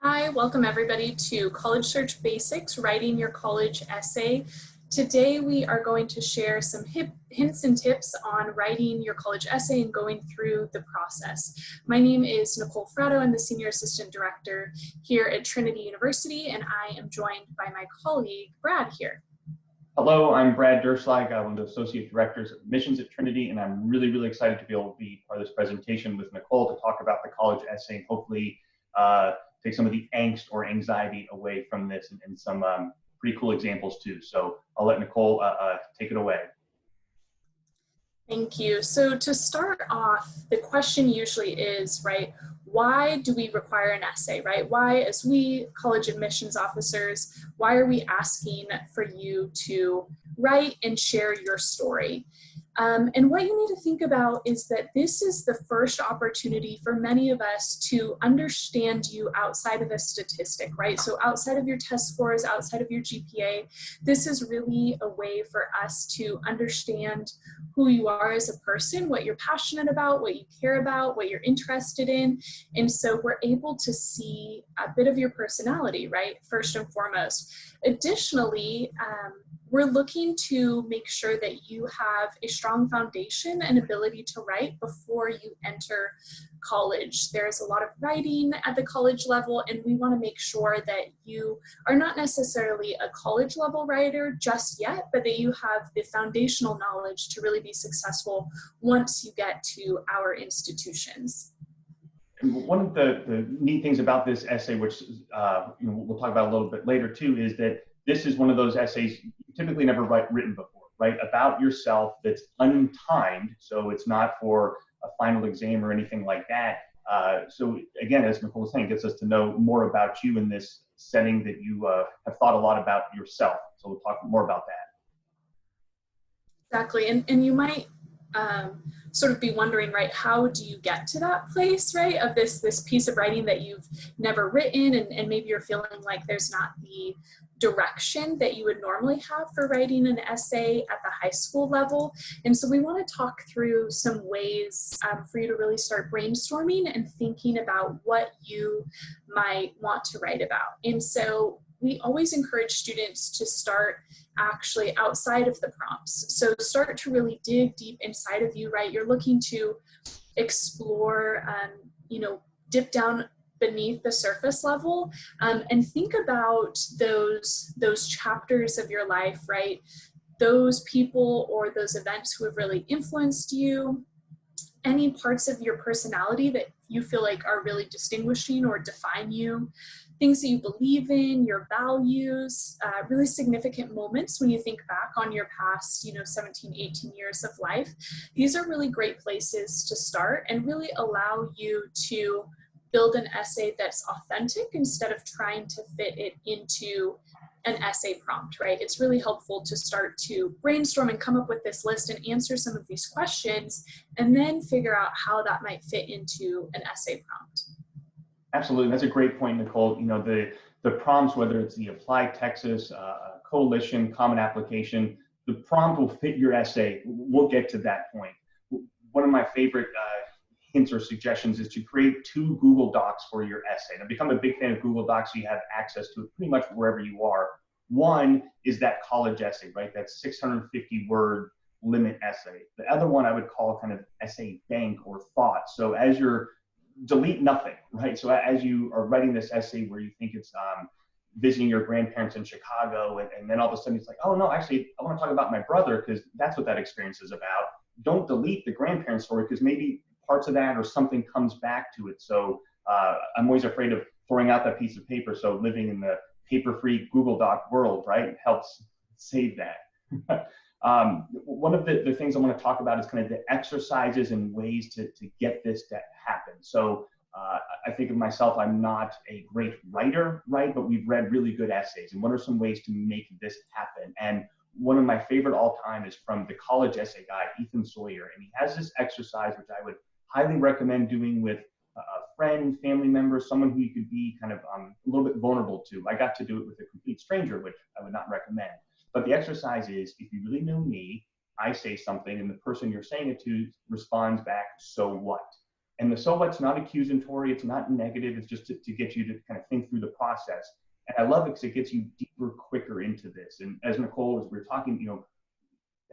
Hi, welcome everybody to College Search Basics, Writing Your College Essay. Today we are going to share some hints and tips on writing your college essay and going through the process. My name is Nicole Fratto. I'm the Senior Assistant Director here at Trinity University, and I am joined by my colleague, Brad, here. Hello, I'm Brad Durchslag. I'm one of the Associate Directors of Admissions at Trinity, and I'm really excited to be able to be part of this presentation with Nicole to talk about the college essay and hopefully take some of the angst or anxiety away from this and some pretty cool examples too. So I'll let Nicole take it away. Thank you. So to start off, the question usually is, right, why do we require an essay, right? Why, as we college admissions officers, why are we asking for you to write and share your story? And what you need to think about is that this is the first opportunity for many of us to understand you outside of a statistic, right? So outside of your test scores, outside of your GPA, this is really a way for us to understand who you are as a person, what you're passionate about, what you care about, what you're interested in. And so we're able to see a bit of your personality, right? First and foremost. Additionally, we're looking to make sure that you have a strong foundation and ability to write before you enter college. There's a lot of writing at the college level, and we want to make sure that you are not necessarily a college level writer just yet, but that you have the foundational knowledge to really be successful once you get to our institutions. And one of the neat things about this essay, which we'll talk about a little bit later too, is that this is one of those essays you typically never written before, right? About yourself that's untimed, so it's not for a final exam or anything like that. So again, as Nicole was saying, gets us to know more about you in this setting that you have thought a lot about yourself. So we'll talk more about that. Exactly, and you might sort of be wondering, right, how do you get to that place, right, of this piece of writing that you've never written, and maybe you're feeling like there's not the direction that you would normally have for writing an essay at the high school level. And so we want to talk through some ways for you to really start brainstorming and thinking about what you might want to write about. And so we always encourage students to start actually outside of the prompts. So start to really dig deep inside of you, right? You're looking to explore, dip down beneath the surface level, and think about those chapters of your life, right? Those people or those events who have really influenced you, any parts of your personality that you feel like are really distinguishing or define you, things that you believe in, your values, really significant moments when you think back on your past, 17, 18 years of life. These are really great places to start and really allow you to build an essay that's authentic instead of trying to fit it into an essay prompt, right? It's really helpful to start to brainstorm and come up with this list and answer some of these questions and then figure out how that might fit into an essay prompt. Absolutely, that's a great point, Nicole. The prompts, whether it's the Apply Texas, Coalition, Common Application, the prompt will fit your essay. We'll get to that point. One of my favorite hints or suggestions is to create 2 Google Docs for your essay. And I've become a big fan of Google Docs, so you have access to it pretty much wherever you are. One is that college essay, right? That 650-word limit essay. The other one I would call kind of essay bank or thought. So as you're delete nothing, right? So as you are writing this essay where you think it's visiting your grandparents in Chicago, and then all of a sudden it's like, oh no, actually I want to talk about my brother because that's what that experience is about. Don't delete the grandparent story because maybe parts of that or something comes back to it. So I'm always afraid of throwing out that piece of paper. So living in the paper-free Google Doc world, right, helps save that. One of the things I want to talk about is kind of the exercises and ways to get this to happen. So I think of myself, I'm not a great writer, right? But we've read really good essays. And what are some ways to make this happen? And one of my favorite all time is from the college essay guy, Ethan Sawyer. And he has this exercise, which I would highly recommend doing with a friend, family member, someone who you could be kind of a little bit vulnerable to. I got to do it with a complete stranger, which I would not recommend. But the exercise is, if you really know me, I say something and the person you're saying it to responds back, so what? And the so what's not accusatory, it's not negative, it's just to get you to kind of think through the process. And I love it because it gets you deeper, quicker into this. And as Nicole, as we were talking,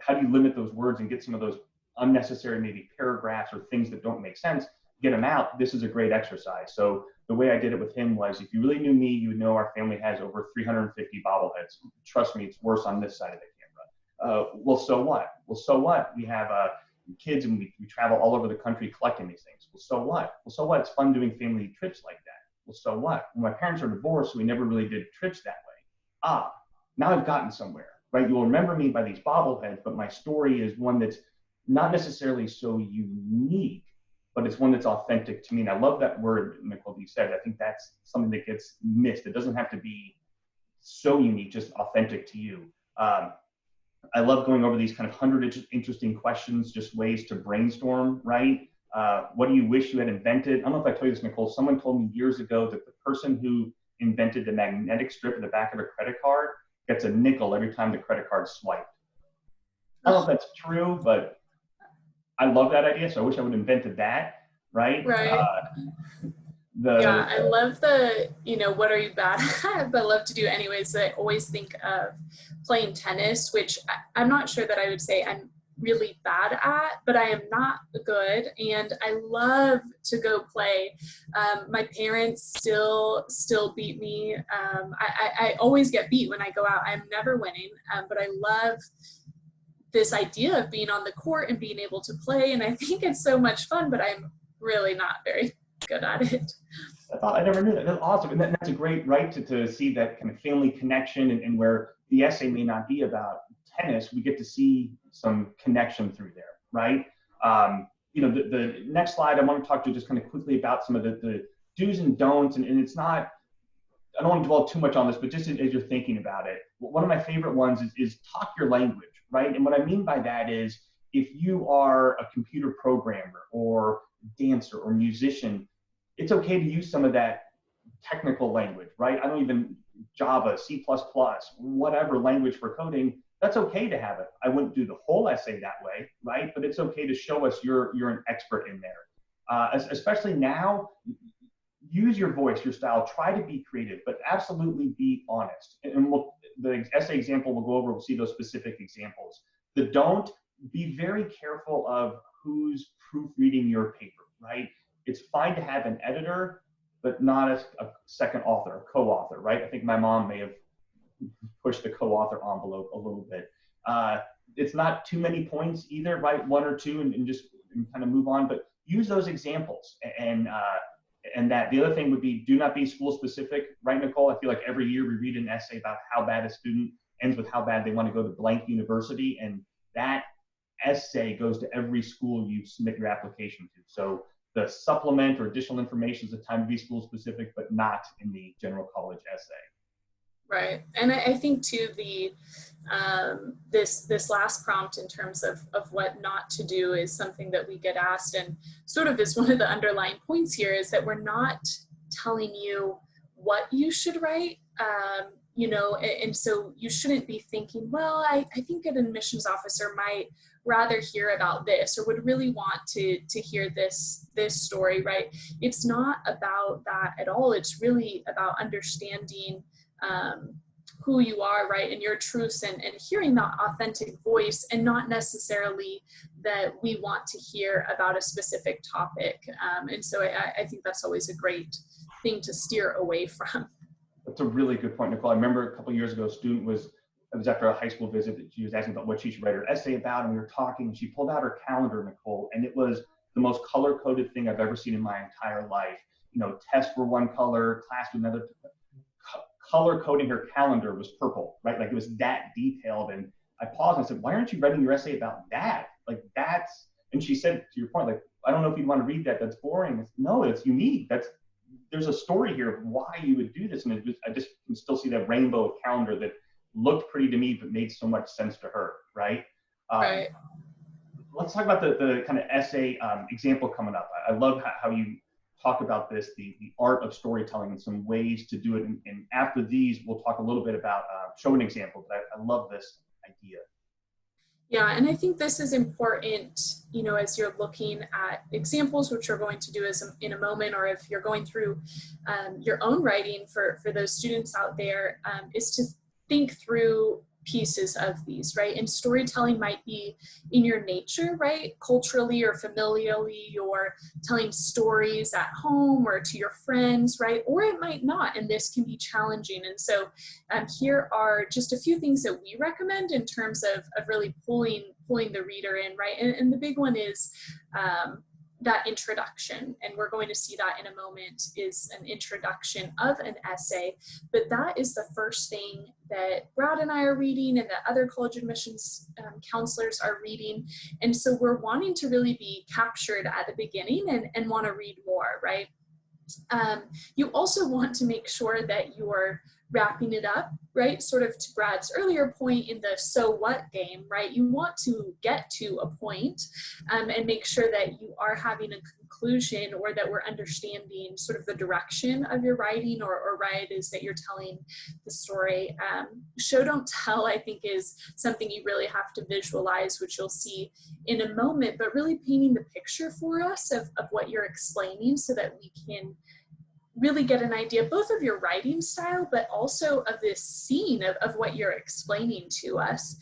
how do you limit those words and get some of those unnecessary maybe paragraphs or things that don't make sense, get them out? This is a great exercise. So the way I did it with him was, if you really knew me, you would know our family has over 350 bobbleheads. Trust me, it's worse on this side of the camera. Well, so what? Well, so what? We have kids and we travel all over the country collecting these things. Well, so what? Well, so what? It's fun doing family trips like that. Well, so what? Well, my parents are divorced, so we never really did trips that way. Now I've gotten somewhere, right? You'll remember me by these bobbleheads, but my story is one that's not necessarily so unique, but it's one that's authentic to me. And I love that word, Nicole, that you said. I think that's something that gets missed. It doesn't have to be so unique, just authentic to you. I love going over these kind of 100 interesting questions, just ways to brainstorm, right? What do you wish you had invented? I don't know if I told you this, Nicole. Someone told me years ago that the person who invented the magnetic strip at the back of a credit card gets a nickel every time the credit card's swiped. I don't know if that's true, but I love that idea. So I wish I would have invented that, right? Right. Yeah, I love the, what are you bad at? But I love to do anyways. I always think of playing tennis, which I'm not sure that I would say I'm really bad at, but I am not good, and I love to go play. My parents still beat me. I always get beat when I go out. I'm never winning, but I love this idea of being on the court and being able to play, and I think it's so much fun, but I'm really not very good at it. I never knew that. That's awesome. And that's a great, right, to see that kind of family connection, and where the essay may not be about tennis, we get to see some connection through there, right? The next slide, I want to talk to you just kind of quickly about some of the do's and don'ts, and it's not, I don't want to dwell too much on this, but just as you're thinking about it, one of my favorite ones is talk your language, right? And what I mean by that is, if you are a computer programmer or dancer or musician, it's okay to use some of that technical language, right? I don't even Java, C++, whatever language for coding, that's okay to have it. I wouldn't do the whole essay that way, right? But it's okay to show us you're an expert in there. Especially now, use your voice, your style, try to be creative, but absolutely be honest. And the essay example we'll go over, we'll see those specific examples. The don't, be very careful of who's proofreading your paper, right? It's fine to have an editor, but not a second author, a co-author, right? I think my mom may have pushed the co-author envelope a little bit. It's not too many points either, right? One or two, and just kind of move on, but use those examples. And that the other thing would be, do not be school specific, right, Nicole? I feel like every year we read an essay about how bad a student ends with how bad they want to go to blank university, and that essay goes to every school you submit your application to. So the supplement or additional information is a time to be school specific, but not in the general college essay. Right. And I think too, this last prompt in terms of what not to do is something that we get asked, and sort of is one of the underlying points here, is that we're not telling you what you should write. And so you shouldn't be thinking, well, I think an admissions officer might rather hear about this, or would really want to hear this story, right? It's not about that at all. It's really about understanding who you are, right, and your truths, and hearing that authentic voice, and not necessarily that we want to hear about a specific topic. And so I think that's always a great thing to steer away from. That's a really good point, Nicole. I remember a couple of years ago, a student it was after a high school visit, that she was asking about what she should write her essay about, and we were talking, and she pulled out her calendar, Nicole, and it was the most color-coded thing I've ever seen in my entire life. Tests were one color, class was another. Color coding her calendar was purple, right? Like, it was that detailed. And I paused and I said, why aren't you writing your essay about that? Like, and she said, to your point, like, I don't know if you'd want to read that. That's boring. No, it's unique. There's a story here of why you would do this. And I just can still see that rainbow of calendar that looked pretty to me, but made so much sense to her, right? Right. Let's talk about the kind of essay example coming up. I love how you talk about this, the art of storytelling, and some ways to do it. And after these, we'll talk a little bit about show an example, but I love this idea. Yeah, and I think this is important, as you're looking at examples, which we're going to do in a moment, or if you're going through your own writing for those students out there, is to think through pieces of these, right? And storytelling might be in your nature, right? Culturally or familially, you're telling stories at home or to your friends, right? Or it might not, and this can be challenging. And so here are just a few things that we recommend in terms of really pulling the reader in, right? And the big one is that introduction, and we're going to see that in a moment, is an introduction of an essay, but that is the first thing that Brad and I are reading and that other college admissions counselors are reading, and so we're wanting to really be captured at the beginning and want to read more, right? You also want to make sure that you're wrapping it up, right? Sort of to Brad's earlier point in the so what game, right? You want to get to a point and make sure that you are having a conclusion, or that we're understanding sort of the direction of your writing, or why it is that you're telling the story. Show don't tell, I think, is something you really have to visualize, which you'll see in a moment, but really painting the picture for us of what you're explaining, so that we can really get an idea both of your writing style, but also of this scene of what you're explaining to us.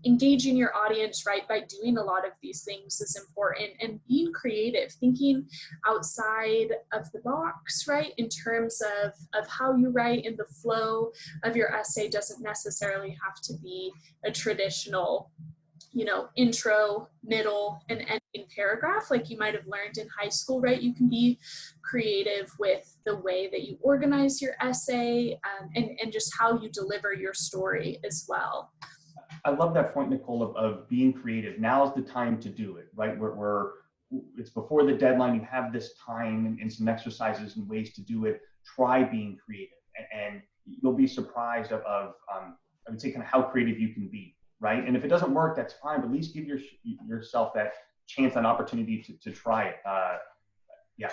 Engaging your audience, right, by doing a lot of these things is important, and being creative, thinking outside of the box, right, in terms of how you write, and the flow of your essay doesn't necessarily have to be a traditional intro, middle, and ending paragraph like you might have learned in high school, right? You can be creative with the way that you organize your essay, and just how you deliver your story as well. I love that point, Nicole, of being creative. Now's the time to do it, right? It's before the deadline. You have this time and some exercises and ways to do it. Try being creative, and you'll be surprised of I would say, kind of how creative you can be. Right? And if it doesn't work, that's fine, but at least give yourself that chance, that opportunity to try it. Yeah.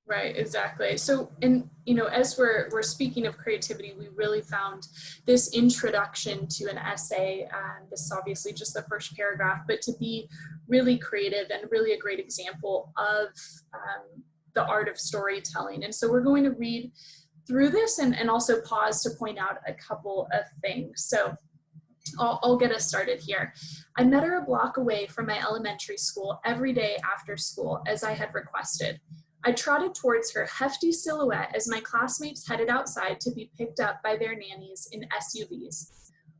Right, exactly. So, and as we're speaking of creativity, we really found this introduction to an essay, this is obviously just the first paragraph, but to be really creative and really a great example of the art of storytelling. And so we're going to read through this and also pause to point out a couple of things. So I'll get us started here. I met her a block away from my elementary school every day after school, as I had requested. I trotted towards her hefty silhouette as my classmates headed outside to be picked up by their nannies in SUVs.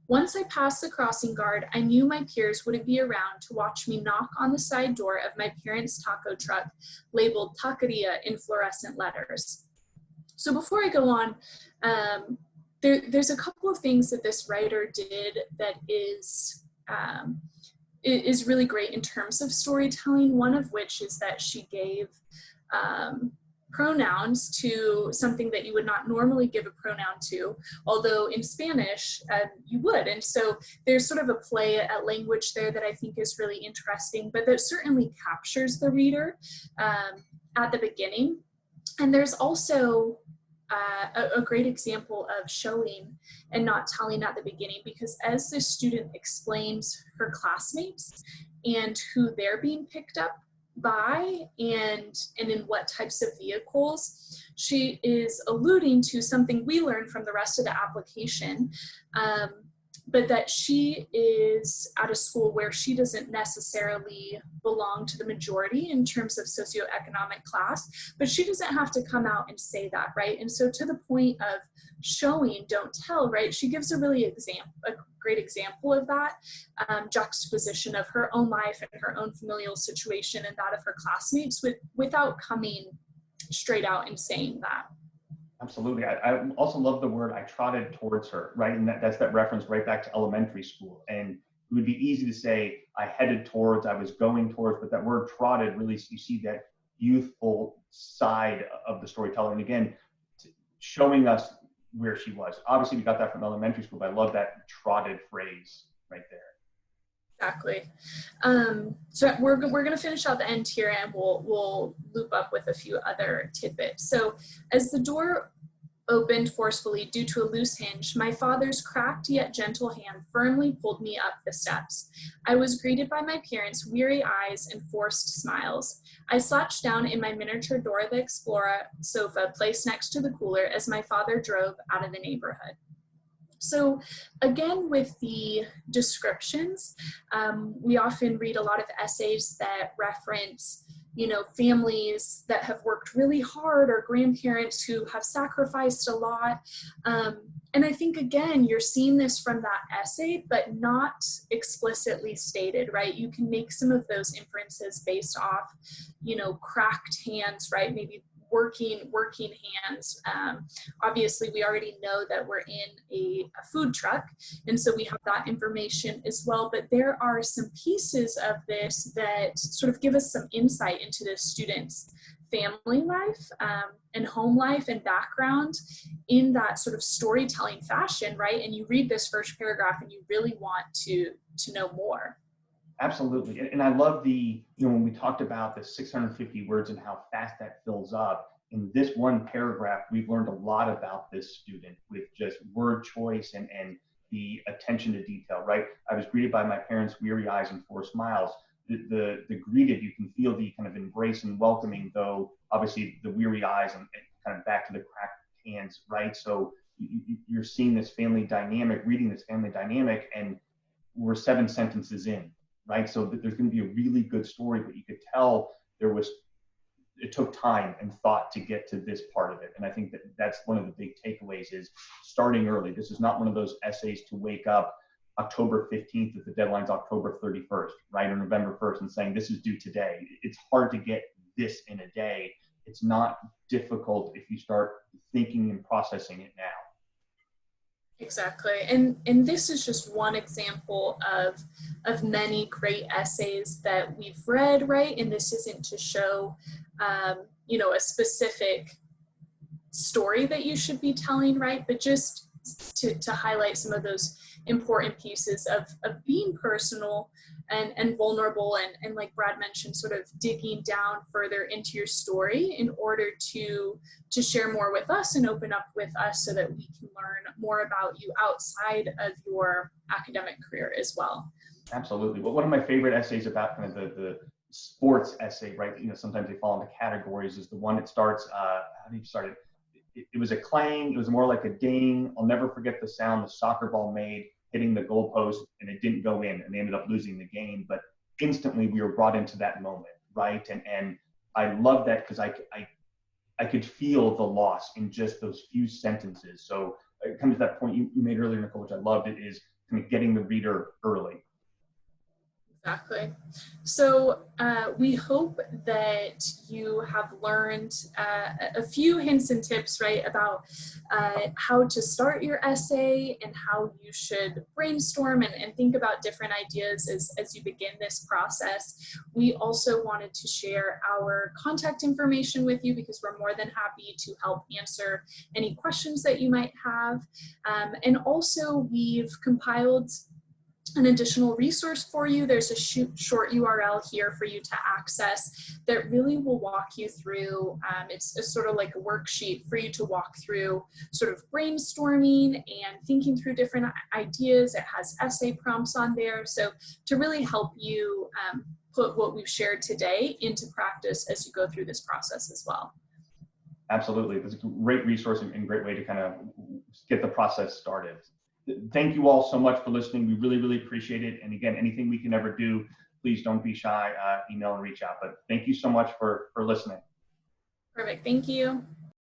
Once I passed the crossing guard, I knew my peers wouldn't be around to watch me knock on the side door of my parents' taco truck, labeled Taqueria in fluorescent letters. So before I go on, there's a couple of things that this writer did that is really great in terms of storytelling, one of which is that she gave pronouns to something that you would not normally give a pronoun to, although in Spanish you would. And so there's sort of a play at language there that I think is really interesting, but that certainly captures the reader at the beginning. And there's also a great example of showing and not telling at the beginning, because as the student explains her classmates and who they're being picked up by and in what types of vehicles, she is alluding to something we learned from the rest of the application, but that she is at a school where she doesn't necessarily belong to the majority in terms of socioeconomic class, but she doesn't have to come out and say that, right? And so to the point of showing, don't tell, right? She gives a great example of that juxtaposition of her own life and her own familial situation and that of her classmates without coming straight out and saying that. Absolutely. I also love the word I trotted towards her, right? And that's that reference right back to elementary school. And it would be easy to say I headed towards, I was going towards, but that word trotted, really, you see that youthful side of the storyteller. And again, showing us where she was. Obviously, we got that from elementary school, but I love that trotted phrase right there. Exactly. So we're going to finish out the end here, and we'll loop up with a few other tidbits. So as the door opened forcefully due to a loose hinge, my father's cracked yet gentle hand firmly pulled me up the steps. I was greeted by my parents' weary eyes and forced smiles. I slouched down in my miniature Dora the Explorer sofa placed next to the cooler as my father drove out of the neighborhood. So again, with the descriptions, we often read a lot of essays that reference, families that have worked really hard or grandparents who have sacrificed a lot. And I think, again, you're seeing this from that essay, but not explicitly stated, right? You can make some of those inferences based off, cracked hands, right? Maybe working hands. Obviously, we already know that we're in a food truck, and so we have that information as well, but there are some pieces of this that sort of give us some insight into the student's family life and home life and background in that sort of storytelling fashion, right? And you read this first paragraph and you really want to know more. Absolutely. And I love when we talked about the 650 words and how fast that fills up, in this one paragraph, we've learned a lot about this student with just word choice and the attention to detail, right? I was greeted by my parents' weary eyes and forced smiles. The greeted, you can feel the kind of embrace and welcoming, though obviously the weary eyes and kind of back to the cracked hands, right? So you're seeing this family dynamic, reading this family dynamic, and we're 7 sentences in. Right, so there's going to be a really good story, but you could tell it took time and thought to get to this part of it. And I think that's one of the big takeaways is starting early. This is not one of those essays to wake up October 15th if the deadline's October 31st, right, or November 1st, and saying this is due today. It's hard to get this in a day. It's not difficult if you start thinking and processing it now. Exactly. And this is just one example of many great essays that we've read, right? And this isn't to show, a specific story that you should be telling, right? But just to highlight some of those important pieces of being personal and vulnerable and like Brad mentioned, sort of digging down further into your story in order to share more with us and open up with us so that we can learn more about you outside of your academic career as well. Absolutely. Well, one of my favorite essays about kind of the sports essay, right? Sometimes they fall into categories, is the one that starts, how do you start it? It was a clang, it was more like a ding. I'll never forget the sound the soccer ball made hitting the goalpost, and it didn't go in, and they ended up losing the game. But instantly we were brought into that moment, right? And I love that because I could feel the loss in just those few sentences. So it comes to that point you made earlier, Nicole, which I loved, it is kind of getting the reader early. Exactly. So we hope that you have learned a few hints and tips, right, about how to start your essay and how you should brainstorm and think about different ideas as you begin this process. We also wanted to share our contact information with you because we're more than happy to help answer any questions that you might have. And also we've compiled an additional resource for you. There's a short URL here for you to access that really will walk you through, it's sort of like a worksheet for you to walk through sort of brainstorming and thinking through different ideas. It has essay prompts on there. So to really help you put what we've shared today into practice as you go through this process as well. Absolutely. It's a great resource and great way to kind of get the process started. Thank you all so much for listening. We really, really appreciate it. And again, anything we can ever do, please don't be shy, email and reach out. But thank you so much for listening. Perfect. Thank you.